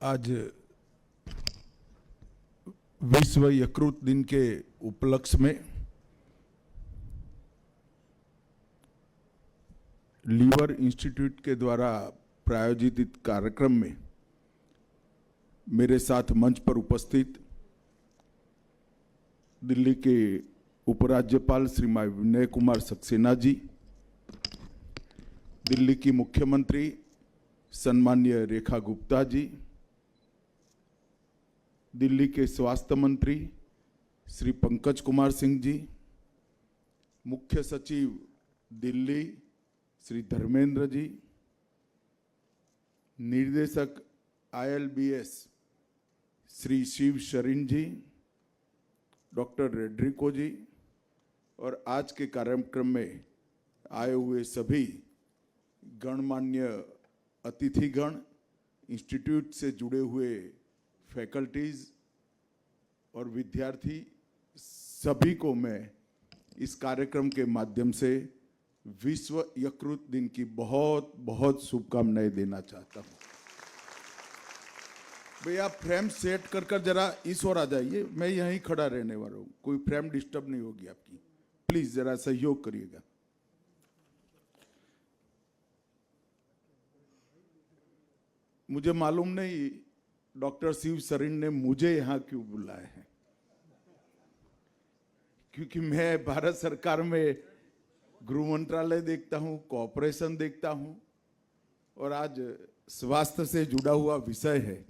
आज विश्व यकृत दिन के उपलक्ष्य में लीवर इंस्टीट्यूट के द्वारा प्रायोजित इस कार्यक्रम में मेरे साथ मंच पर उपस्थित दिल्ली के उपराज्यपाल श्रीमान विनय कुमार सक्सेना जी, दिल्ली की मुख्यमंत्री सम्माननीय रेखा गुप्ता जी, दिल्ली के स्वास्थ्य मंत्री श्री पंकज कुमार सिंह जी, मुख्य सचिव दिल्ली श्री धर्मेंद्र जी, निर्देशक ILBS श्री शिव शरीन जी, डॉक्टर रेड्रिको जी और आज के कार्यक्रम में आए हुए सभी गणमान्य अतिथिगण, इंस्टीट्यूट से जुड़े हुए फैकल्टीज और विद्यार्थी, सभी को मैं इस कार्यक्रम के माध्यम से विश्व यकृत दिन की बहुत बहुत शुभकामनाएं देना चाहता हूं। भैया फ्रेम सेट कर जरा इस ओर आ जाइए, मैं यहीं खड़ा रहने वाला हूं, कोई फ्रेम डिस्टर्ब नहीं होगी आपकी, प्लीज जरा सहयोग करिएगा। मुझे मालूम नहीं डॉक्टर शिव शरीन ने मुझे यहां क्यों बुलाया है, क्योंकि मैं भारत सरकार में गृह मंत्रालय देखता हूं, कोऑपरेशन देखता हूं और आज स्वास्थ्य से जुड़ा हुआ विषय है,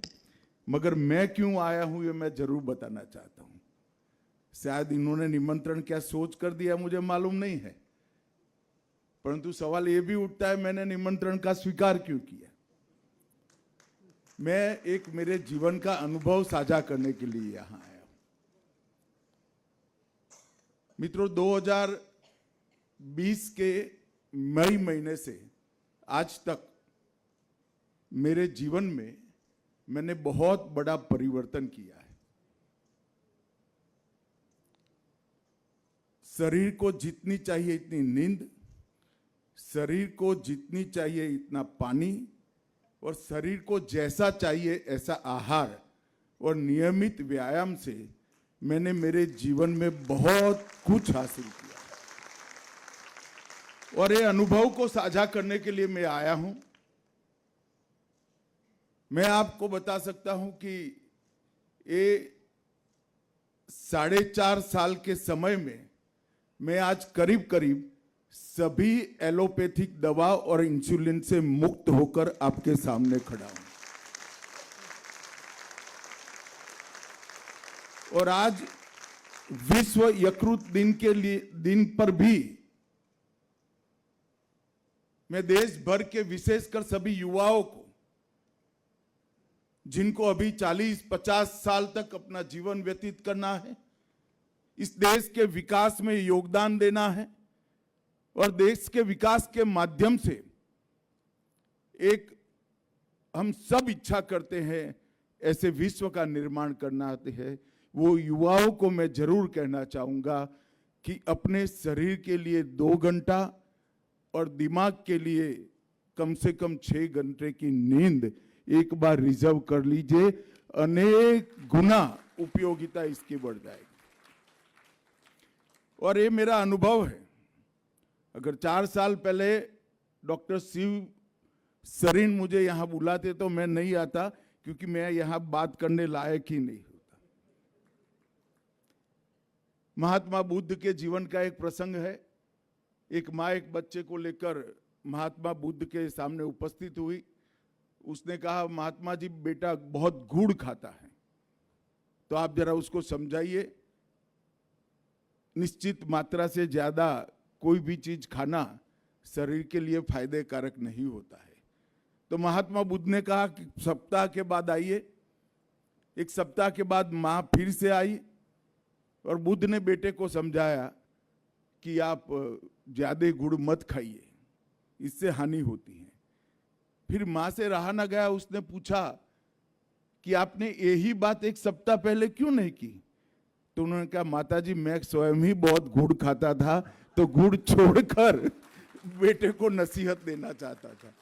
मगर मैं क्यों आया हूं ये मैं जरूर बताना चाहता हूं। शायद इन्होंने निमंत्रण क्या सोच कर दिया मुझे मालूम नहीं है, परंतु सवाल ये भी उठता है मैंने निमंत्रण का स्वीकार क्यों किया। मैं एक मेरे जीवन का अनुभव साझा करने के लिए यहां आया हूं। मित्रों, 2020 के मई महीने से आज तक मेरे जीवन में मैंने बहुत बड़ा परिवर्तन किया है। शरीर को जितनी चाहिए इतनी नींद, शरीर को जितनी चाहिए इतना पानी और शरीर को जैसा चाहिए ऐसा आहार और नियमित व्यायाम से मैंने मेरे जीवन में बहुत कुछ हासिल किया और ये अनुभव को साझा करने के लिए मैं आया हूं। मैं आपको बता सकता हूं कि ये 4.5 साल के समय में मैं आज करीब करीब सभी एलोपैथिक दवा और इंसुलिन से मुक्त होकर आपके सामने खड़ा हूं। और आज विश्व यकृत दिन पर भी मैं देश भर के विशेषकर सभी युवाओं को, जिनको अभी 40-50 साल तक अपना जीवन व्यतीत करना है, इस देश के विकास में योगदान देना है और देश के विकास के माध्यम से एक हम सब इच्छा करते हैं ऐसे विश्व का निर्माण करना है, वो युवाओं को मैं जरूर कहना चाहूंगा कि अपने शरीर के लिए 2 घंटा और दिमाग के लिए कम से कम 6 घंटे की नींद एक बार रिजर्व कर लीजिए, अनेक गुना उपयोगिता इसकी बढ़ जाएगी। और ये मेरा अनुभव है। अगर 4 साल पहले डॉक्टर शिव शरीन मुझे यहां बुलाते तो मैं नहीं आता, क्योंकि मैं यहां बात करने लायक ही नहीं होता। महात्मा बुद्ध के जीवन का एक प्रसंग है। एक माँ एक बच्चे को लेकर महात्मा बुद्ध के सामने उपस्थित हुई। उसने कहा, महात्मा जी बेटा बहुत गुड़ खाता है, तो आप जरा उसको समझाइए, निश्चित मात्रा से ज्यादा कोई भी चीज खाना शरीर के लिए फायदे कारक नहीं होता है। तो महात्मा बुद्ध ने कहा कि सप्ताह के बाद आइए। एक सप्ताह के बाद माँ फिर से आई और बुद्ध ने बेटे को समझाया कि आप ज्यादा गुड़ मत खाइए, इससे हानि होती है। फिर माँ से रहा ना गया, उसने पूछा कि आपने यही बात एक सप्ताह पहले क्यों नहीं की? तो उन्होंने कहा, माताजी मैं स्वयं ही बहुत गुड़ खाता था, तो गुड़ छोड़कर बेटे को नसीहत देना चाहता था।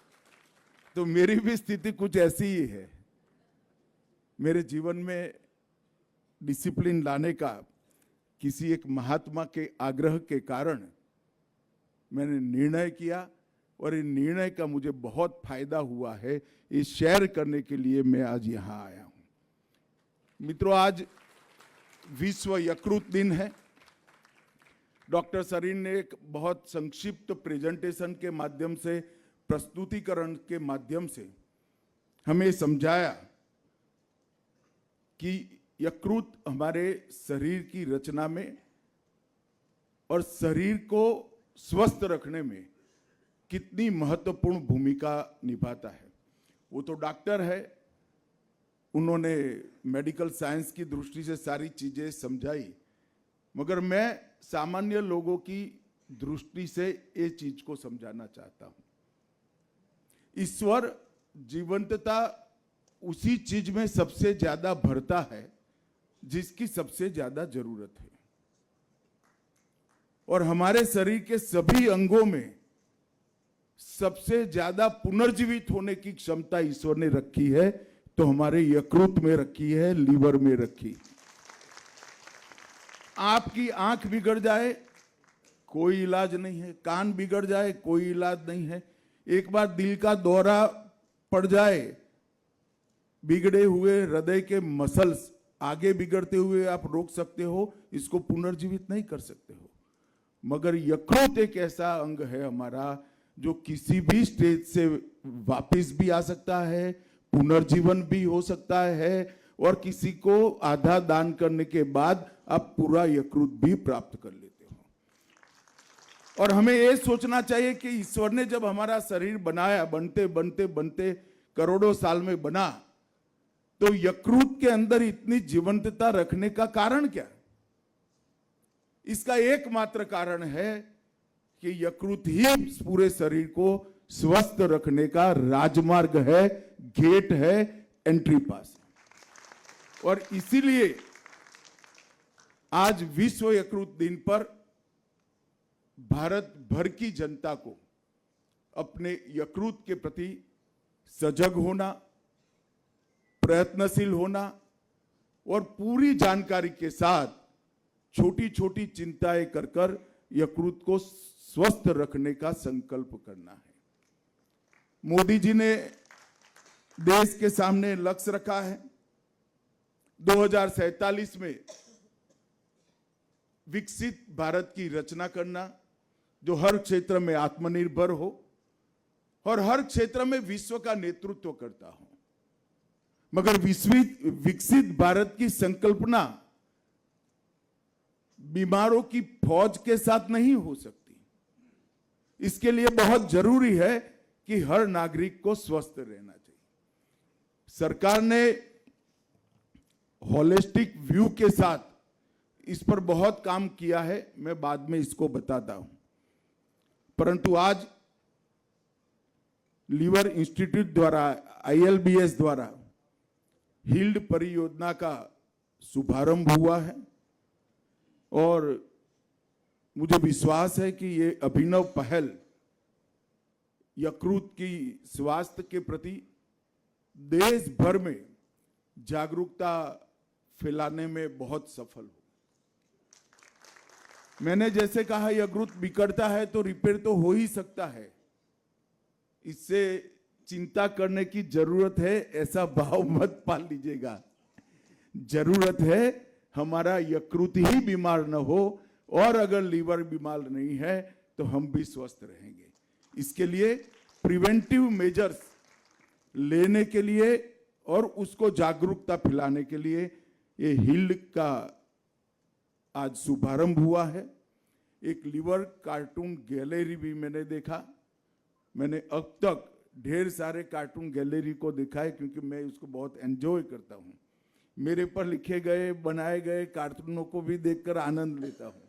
तो मेरी भी स्थिति कुछ ऐसी ही है। मेरे जीवन में डिसिप्लिन लाने का किसी एक महात्मा के आग्रह के कारण मैंने निर्णय किया और इन निर्णय का मुझे बहुत फायदा हुआ है। ये शेयर करने के लिए मैं आज यहाँ आया हूँ। मित्रों, आज विश्व यकृत दिन है। डॉक्टर सरीन ने एक बहुत संक्षिप्त प्रेजेंटेशन के माध्यम से, प्रस्तुतिकरण के माध्यम से हमें समझाया कि यकृत हमारे शरीर की रचना में और शरीर को स्वस्थ रखने में कितनी महत्वपूर्ण भूमिका निभाता है। वो तो डॉक्टर है, उन्होंने मेडिकल साइंस की दृष्टि से सारी चीजें समझाई, मगर मैं सामान्य लोगों की दृष्टि से ये चीज को समझाना चाहता हूं। ईश्वर जीवंतता उसी चीज में सबसे ज्यादा भरता है जिसकी सबसे ज्यादा जरूरत है, और हमारे शरीर के सभी अंगों में सबसे ज्यादा पुनर्जीवित होने की क्षमता ईश्वर ने रखी है, तो हमारे यकृत में रखी है, लीवर में रखी। आपकी आंख बिगड़ जाए कोई इलाज नहीं है, कान बिगड़ जाए कोई इलाज नहीं है, एक बार दिल का दौरा पड़ जाए, बिगड़े हुए हृदय के मसल्स आगे बिगड़ते हुए आप रोक सकते हो, इसको पुनर्जीवित नहीं कर सकते हो। मगर यकृत एक ऐसा अंग है हमारा जो किसी भी स्टेज से वापस भी आ सकता है, पुनर्जीवन भी हो सकता है, और किसी को आधा दान करने के बाद आप पूरा यकृत भी प्राप्त कर लेते हो। और हमें यह सोचना चाहिए कि ईश्वर ने जब हमारा शरीर बनाया, बनते बनते बनते करोड़ों साल में बना, तो यकृत के अंदर इतनी जीवंतता रखने का कारण क्या? इसका एकमात्र कारण है कि यकृत ही पूरे शरीर को स्वस्थ रखने का राजमार्ग है, गेट है, एंट्री पास है। और इसीलिए आज विश्व यकृत दिन पर भारत भर की जनता को अपने यकृत के प्रति सजग होना, प्रयत्नशील होना और पूरी जानकारी के साथ छोटी छोटी चिंताएं कर कर यकृत को स्वस्थ रखने का संकल्प करना है। मोदी जी ने देश के सामने लक्ष्य रखा है 2047 में विकसित भारत की रचना करना, जो हर क्षेत्र में आत्मनिर्भर हो और हर क्षेत्र में विश्व का नेतृत्व करता हो। मगर विकसित भारत की संकल्पना बीमारों की फौज के साथ नहीं हो सकती। इसके लिए बहुत जरूरी है कि हर नागरिक को स्वस्थ रहना चाहिए। सरकार ने होलिस्टिक व्यू के साथ इस पर बहुत काम किया है, मैं बाद में इसको बताता हूं। परंतु आज लीवर इंस्टीट्यूट द्वारा, ILBS द्वारा हील्ड परियोजना का शुभारंभ हुआ है, और मुझे विश्वास है कि ये अभिनव पहल यकृत की स्वास्थ्य के प्रति देश भर में जागरूकता फैलाने में बहुत सफल हो। मैंने जैसे कहा, यकृत बिगड़ता है तो रिपेयर तो हो ही सकता है, इससे चिंता करने की जरूरत है ऐसा भाव मत पाल लीजिएगा। जरूरत है हमारा यकृत ही बीमार न हो, और अगर लीवर बीमार नहीं है तो हम भी स्वस्थ रहेंगे। इसके लिए प्रिवेंटिव मेजर्स लेने के लिए और उसको जागरूकता फैलाने के लिए ये हील्ड का आज शुभारंभ हुआ है। एक लीवर कार्टून गैलरी भी मैंने देखा। मैंने अब तक ढेर सारे कार्टून गैलरी को देखा है, क्योंकि मैं उसको बहुत एंजॉय करता हूँ। मेरे पर लिखे गए, बनाए गए कार्टूनों को भी देखकर आनंद लेता हूँ।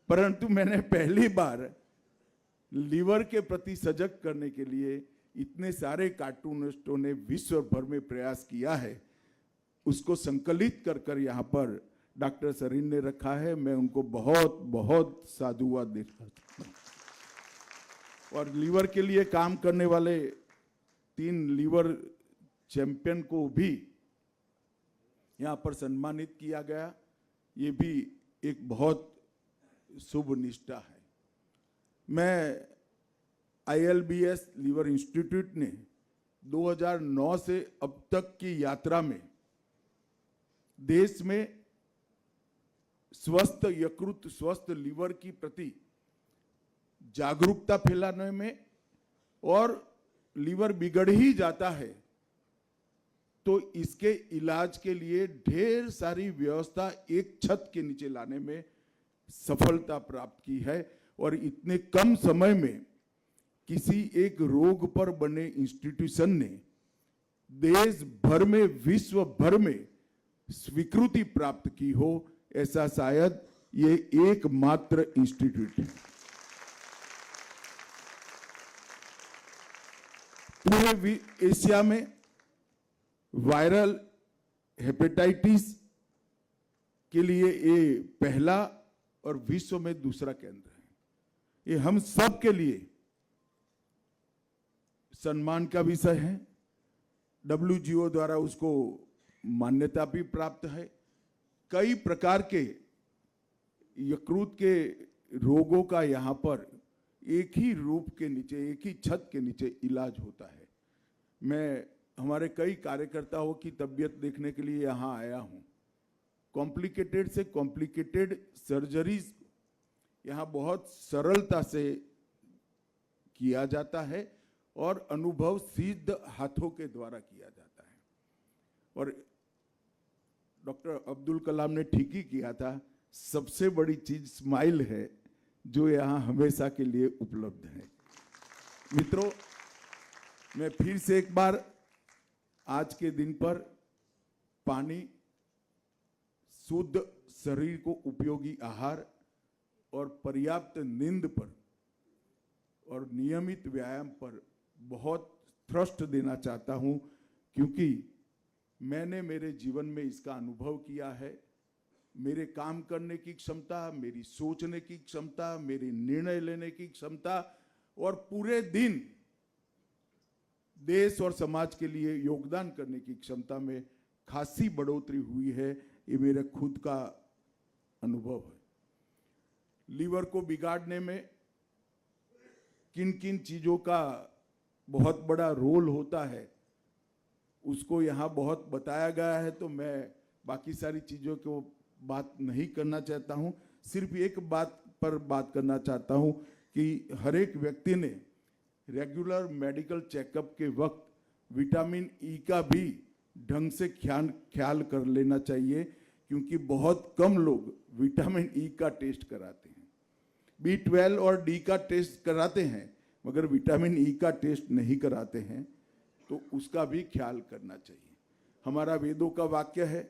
परंतु मैंने पहली बार लीवर के प्रति सजग करने के लिए इतने सारे कार्टूनिस्टों ने विश्व भर में प्रयास किया है, उसको संकलित कर कर यहाँ पर डॉक्टर सरीन ने रखा है। मैं उनको बहुत बहुत साधुवाद देता हूँ। और लीवर के लिए काम करने वाले 3 लीवर चैंपियन को भी यहाँ पर सम्मानित किया गया, ये भी एक बहुत शुभ निष्ठा है। मैं ILBS लीवर इंस्टीट्यूट ने 2009 से अब तक की यात्रा में देश में स्वस्थ यकृत, स्वस्थ लीवर की प्रति जागरूकता फैलाने में, और लीवर बिगड़ ही जाता है तो इसके इलाज के लिए ढेर सारी व्यवस्था एक छत के नीचे लाने में सफलता प्राप्त की है। और इतने कम समय में किसी एक रोग पर बने इंस्टीट्यूशन ने देश भर में, विश्व भर में स्वीकृति प्राप्त की हो, ऐसा शायद ये एकमात्र इंस्टीट्यूट है। पूरे एशिया में वायरल हेपेटाइटिस के लिए ये पहला और विश्व में दूसरा केंद्र है। ये हम सब के लिए सम्मान का विषय है। WGO द्वारा उसको मान्यता भी प्राप्त है। कई प्रकार के यकृत के रोगों का यहाँ पर एक ही रूप के नीचे, एक ही छत के नीचे इलाज होता है। मैं हमारे कई कार्यकर्ताओं की तबीयत देखने के लिए यहाँ आया हूँ। कॉम्प्लिकेटेड से कॉम्प्लिकेटेड सर्जरीज यहाँ बहुत सरलता से किया जाता है और अनुभव सिद्ध हाथों के द्वारा किया जाता है। और डॉक्टर अब्दुल कलाम ने ठीक ही किया था, सबसे बड़ी चीज स्माइल है जो यहाँ हमेशा के लिए उपलब्ध है। मित्रों, मैं फिर से एक बार आज के दिन पर पानी, शुद्ध शरीर को उपयोगी आहार और पर्याप्त नींद पर और नियमित व्यायाम पर बहुत थ्रस्ट देना चाहता हूं, क्योंकि मैंने मेरे जीवन में इसका अनुभव किया है। मेरे काम करने की क्षमता, मेरी सोचने की क्षमता, मेरी निर्णय लेने की क्षमता और पूरे दिन देश और समाज के लिए योगदान करने की क्षमता में खासी बढ़ोतरी हुई है। ये मेरा खुद का अनुभव है। लीवर को बिगाड़ने में किन किन चीजों का बहुत बड़ा रोल होता है उसको यहाँ बहुत बताया गया है, तो मैं बाकी सारी चीजों को बात नहीं करना चाहता हूँ। सिर्फ एक बात पर बात करना चाहता हूँ कि हर एक व्यक्ति ने रेगुलर मेडिकल चेकअप के वक्त विटामिन ई का भी ढंग से ख्याल कर लेना चाहिए, क्योंकि बहुत कम लोग विटामिन ई का टेस्ट कराते हैं। B12 और डी का टेस्ट कराते हैं, मगर विटामिन ई का टेस्ट नहीं कराते हैं, तो उसका भी ख्याल करना चाहिए। हमारा वेदों का वाक्य है,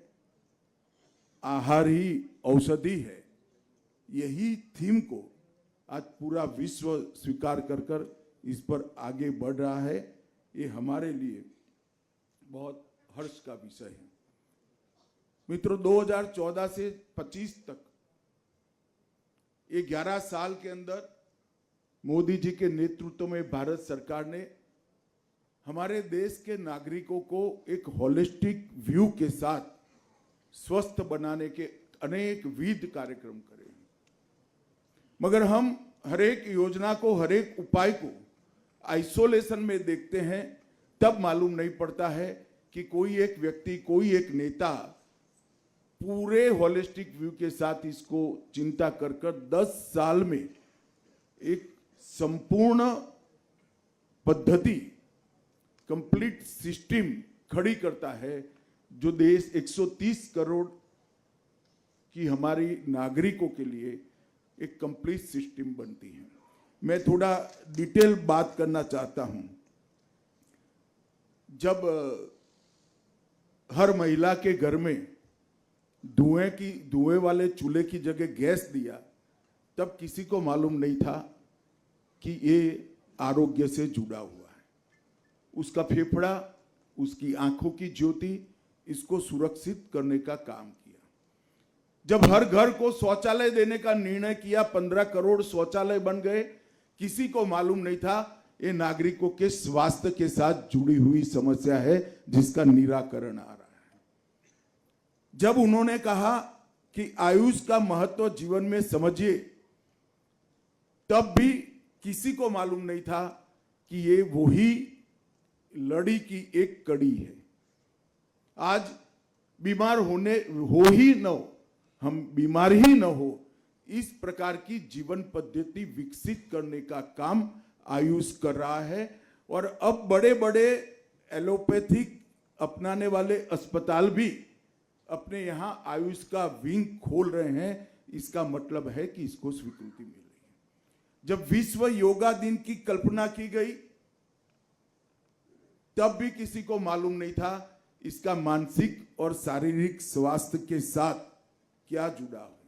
आहार ही औषधि है। यही थीम को आज पूरा विश्व स्वीकार कर इस पर आगे बढ़ रहा है। ये हमारे लिए बहुत हर्ष का विषय है। मित्रों, 2014 से 25 तक 11 साल के अंदर मोदी जी के नेतृत्व में भारत सरकार ने हमारे देश के नागरिकों को एक होलिस्टिक व्यू के साथ स्वस्थ बनाने के अनेक विविध कार्यक्रम करे हैं। मगर हम हर एक योजना को, हर एक उपाय को आइसोलेशन में देखते हैं, तब मालूम नहीं पड़ता है कि कोई एक व्यक्ति, कोई एक नेता पूरे होलिस्टिक व्यू के साथ इसको चिंता कर 10 साल में एक संपूर्ण पद्धति, कंप्लीट सिस्टम खड़ी करता है, जो देश 130 करोड़ की हमारी नागरिकों के लिए एक कंप्लीट सिस्टम बनती है। मैं थोड़ा डिटेल बात करना चाहता हूं। जब हर महिला के घर में धुएं वाले चूल्हे की जगह गैस दिया, तब किसी को मालूम नहीं था कि ये आरोग्य से जुड़ा हुआ है। उसका फेफड़ा, उसकी आंखों की ज्योति, इसको सुरक्षित करने का काम किया। जब हर घर को शौचालय देने का निर्णय किया, 15 करोड़ शौचालय बन गए, किसी को मालूम नहीं था ये नागरिकों के स्वास्थ्य के साथ जुड़ी हुई समस्या है, जिसका निराकरण आ रहा है। जब उन्होंने कहा कि आयुष का महत्व जीवन में समझिए, तब भी किसी को मालूम नहीं था कि ये वही लड़ी की एक कड़ी है। आज बीमार हो ही न हो, हम बीमार ही न हो, इस प्रकार की जीवन पद्धति विकसित करने का काम आयुष कर रहा है। और अब बड़े बड़े एलोपैथिक अपनाने वाले अस्पताल भी अपने यहाँ आयुष का विंग खोल रहे हैं। इसका मतलब है कि इसको स्वीकृति मिल रही है। जब विश्व योगा दिन की कल्पना की गई, तब भी किसी को मालूम नहीं था इसका मानसिक और शारीरिक स्वास्थ्य के साथ क्या जुड़ा है।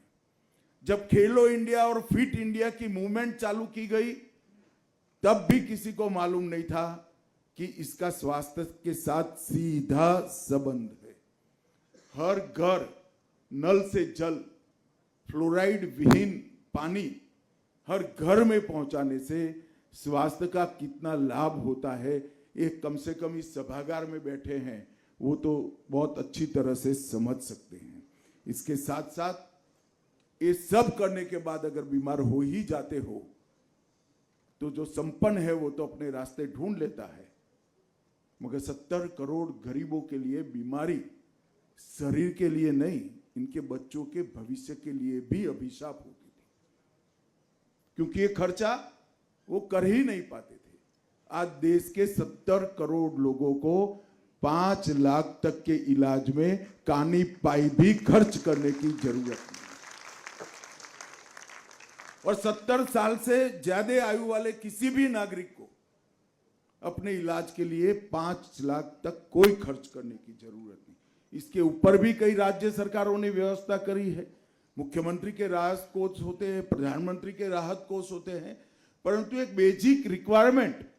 जब खेलो इंडिया और फिट इंडिया की मूवमेंट चालू की गई, तब भी किसी को मालूम नहीं था कि इसका स्वास्थ्य के साथ सीधा संबंध है। हर घर नल से जल, फ्लोराइड विहीन पानी हर घर में पहुंचाने से स्वास्थ्य का कितना लाभ होता है, एक कम से कम इस सभागार में बैठे हैं वो तो बहुत अच्छी तरह से समझ सकते हैं। इसके साथ साथ ये सब करने के बाद अगर बीमार हो ही जाते हो तो जो संपन्न है वो तो अपने रास्ते ढूंढ लेता है, मगर 70 करोड़ गरीबों के लिए बीमारी शरीर के लिए नहीं, इनके बच्चों के भविष्य के लिए भी अभिशाप होती थी, क्योंकि ये खर्चा वो कर ही नहीं पाते थे। आज देश के 70 करोड़ लोगों को 5 लाख तक के इलाज में कानी पाई भी खर्च करने की जरूरत नहीं। और 70 साल से ज्यादा आयु वाले किसी भी नागरिक को अपने इलाज के लिए 5 लाख तक कोई खर्च करने की जरूरत नहीं। इसके ऊपर भी कई राज्य सरकारों ने व्यवस्था करी है। मुख्यमंत्री के राहत कोष होते हैं, प्रधानमंत्री के राहत कोष होते हैं, परंतु एक बेसिक रिक्वायरमेंट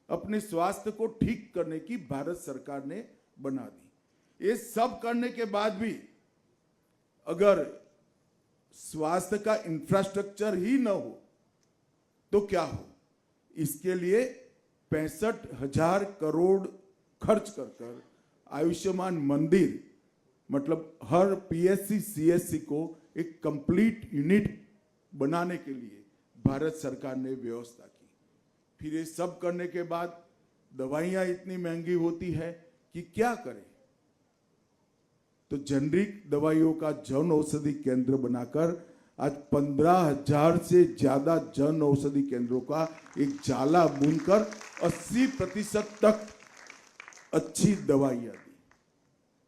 अपने स्वास्थ्य को ठीक करने की भारत सरकार ने बना दी। ये सब करने के बाद भी अगर स्वास्थ्य का इंफ्रास्ट्रक्चर ही न हो तो क्या हो। इसके लिए 65,000 करोड़ खर्च कर आयुष्मान मंदिर, मतलब हर पीएससी सीएससी को एक कंप्लीट यूनिट बनाने के लिए भारत सरकार ने व्यवस्था की। फिर ये सब करने के बाद दवाइयां इतनी महंगी होती है कि क्या करें, तो जेनरिक दवाइयों का जन औषधि केंद्र बनाकर आज 15,000 से ज्यादा जन औषधि केंद्रों का एक जाला बुनकर 80% तक अच्छी दवाइयां दी।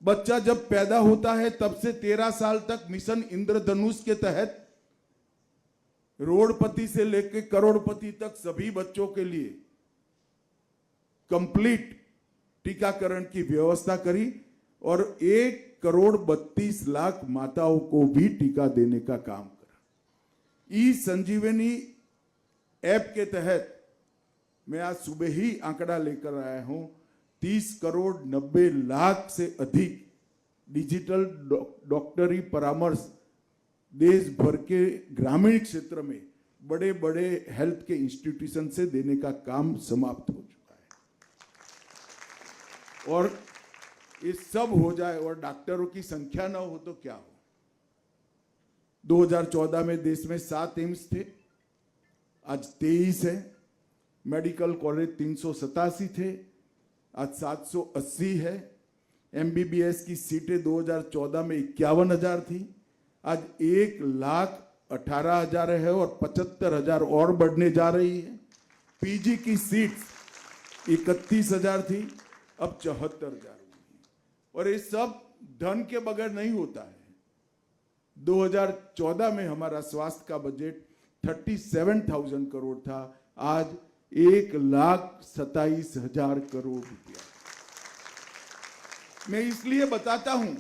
बच्चा जब पैदा होता है तब से 13 साल तक मिशन इंद्रधनुष के तहत रोडपति से लेकर करोड़पति तक सभी बच्चों के लिए कंप्लीट टीकाकरण की व्यवस्था करी और 1,32,00,000 माताओं को भी टीका देने का काम करा। ई संजीवनी ऐप के तहत मैं आज सुबह ही आंकड़ा लेकर आया हूं, 30,90,00,000 से अधिक डिजिटल डॉक्टरी परामर्श देश भर के ग्रामीण क्षेत्र में बड़े बड़े हेल्थ के इंस्टीट्यूशन से देने का काम समाप्त हो चुका है। और ये सब हो जाए और डॉक्टरों की संख्या ना हो तो क्या हो। 2014 में देश में 7 एम्स थे, आज 23 है। मेडिकल कॉलेज 387 थे, आज 780 है। एमबीबीएस की सीटें 2014 में 51,000 थी, आज 1,18,000 है और 75,000 और बढ़ने जा रही है। पीजी की सीट्स 31,000 थी, अब 74,000 हुई। और ये सब धन के बगैर नहीं होता है। 2014 में हमारा स्वास्थ्य का बजट 37,000 करोड़ था, आज 1,27,000 करोड़ रुपया। मैं इसलिए बताता हूं,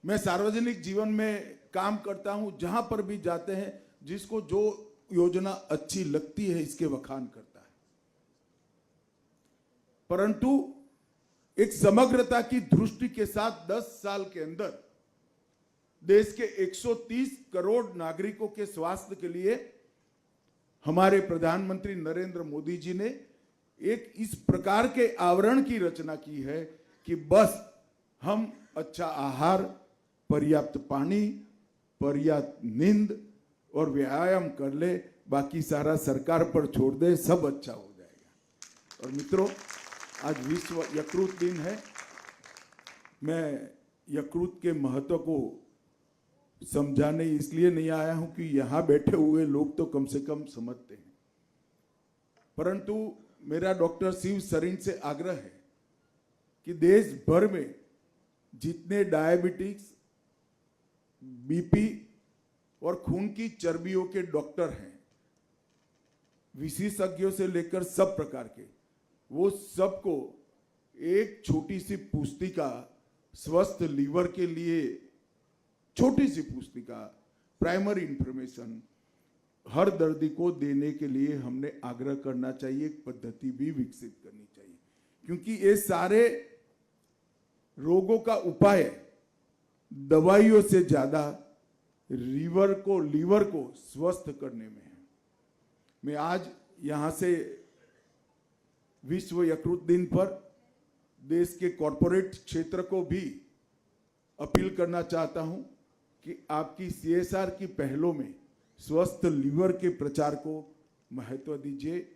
मैं सार्वजनिक जीवन में काम करता हूं, जहां पर भी जाते हैं जिसको जो योजना अच्छी लगती है इसके वखान करता है, परंतु एक समग्रता की दृष्टि के साथ 10 साल के अंदर देश के 130 करोड़ नागरिकों के स्वास्थ्य के लिए हमारे प्रधानमंत्री नरेंद्र मोदी जी ने एक इस प्रकार के आवरण की रचना की है कि बस हम अच्छा आहार, पर्याप्त पानी, पर्याप्त नींद और व्यायाम कर ले, बाकी सारा सरकार पर छोड़ दे, सब अच्छा हो जाएगा। और मित्रों, आज विश्व यकृत दिन है। मैं यकृत के महत्व को समझाने इसलिए नहीं आया हूं कि यहां बैठे हुए लोग तो कम से कम समझते हैं, परंतु मेरा डॉक्टर शिव सरीन से आग्रह है कि देश भर में जितने डायबिटीज, बीपी और खून की चर्बियों के डॉक्टर हैं, विशेषज्ञों से लेकर सब प्रकार के, वो सबको एक छोटी सी पुस्तिका स्वस्थ लीवर के लिए, छोटी सी पुस्तिका प्राइमरी इंफॉर्मेशन हर दर्दी को देने के लिए हमने आग्रह करना चाहिए, एक पद्धति भी विकसित करनी चाहिए, क्योंकि ये सारे रोगों का उपाय दवाइयों से ज्यादा लीवर को स्वस्थ करने में है। मैं आज यहां से विश्व यकृत दिन पर देश के कॉरपोरेट क्षेत्र को भी अपील करना चाहता हूं कि आपकी CSR की पहलों में स्वस्थ लीवर के प्रचार को महत्व दीजिए।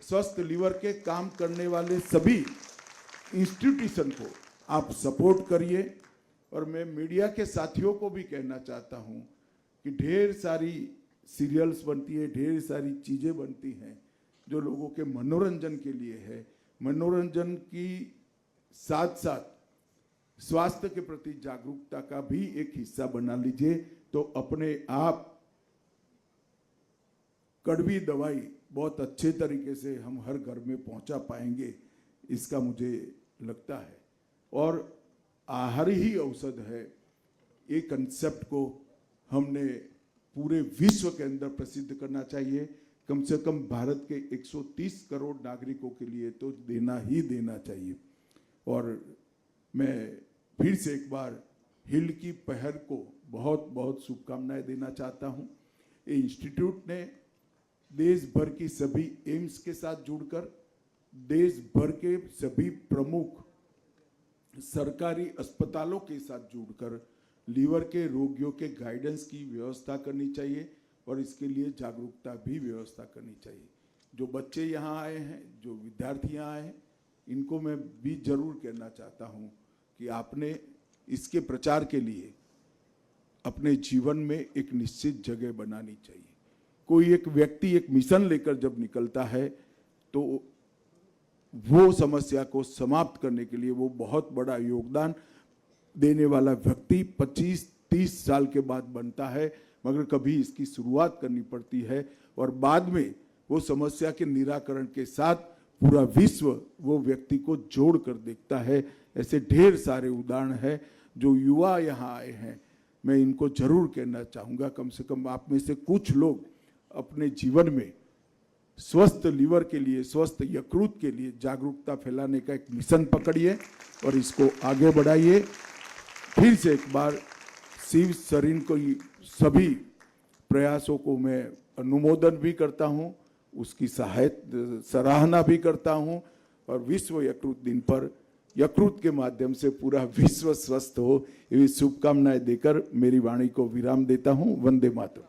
स्वस्थ लीवर के काम करने वाले सभी इंस्टीट्यूशन को आप सपोर्ट करिए। और मैं मीडिया के साथियों को भी कहना चाहता हूं कि ढेर सारी सीरियल्स बनती है, ढेर सारी चीजें बनती हैं जो लोगों के मनोरंजन के लिए है। मनोरंजन की साथ साथ स्वास्थ्य के प्रति जागरूकता का भी एक हिस्सा बना लीजिए, तो अपने आप कड़वी दवाई बहुत अच्छे तरीके से हम हर घर में पहुंचा पाएंगे, इसका मुझे लगता है। और आहार ही औषध है, ये कंसेप्ट को हमने पूरे विश्व के अंदर प्रसिद्ध करना चाहिए। कम से कम भारत के 130 करोड़ नागरिकों के लिए तो देना ही देना चाहिए। और मैं फिर से एक बार हिल की पहल को बहुत बहुत शुभकामनाएं देना चाहता हूं। ये इंस्टीट्यूट ने देश भर की सभी एम्स के साथ जुड़कर देश भर के सभी प्रमुख सरकारी अस्पतालों के साथ जुड़कर लीवर के रोगियों के गाइडेंस की व्यवस्था करनी चाहिए और इसके लिए जागरूकता भी व्यवस्था करनी चाहिए। जो बच्चे यहाँ आए हैं, जो विद्यार्थी यहाँ आए हैं, इनको मैं भी जरूर कहना चाहता हूँ कि आपने इसके प्रचार के लिए अपने जीवन में एक निश्चित जगह बनानी चाहिए। कोई एक व्यक्ति एक मिशन लेकर जब निकलता है तो वो समस्या को समाप्त करने के लिए वो बहुत बड़ा योगदान देने वाला व्यक्ति 25-30 साल के बाद बनता है, मगर कभी इसकी शुरुआत करनी पड़ती है और बाद में वो समस्या के निराकरण के साथ पूरा विश्व वो व्यक्ति को जोड़ कर देखता है। ऐसे ढेर सारे उदाहरण हैं। जो युवा यहाँ आए हैं, मैं इनको जरूर कहना चाहूँगा, कम से कम आप में से कुछ लोग अपने जीवन में स्वस्थ लीवर के लिए, स्वस्थ यकृत के लिए जागरूकता फैलाने का एक मिशन पकड़िए और इसको आगे बढ़ाइए। फिर से एक बार शिव सरीन को सभी प्रयासों को मैं अनुमोदन भी करता हूँ, उसकी सराहना भी करता हूँ और विश्व यकृत दिन पर यकृत के माध्यम से पूरा विश्व स्वस्थ हो, ये शुभकामनाएं देकर मेरी वाणी को विराम देता हूँ। वंदे मातरम।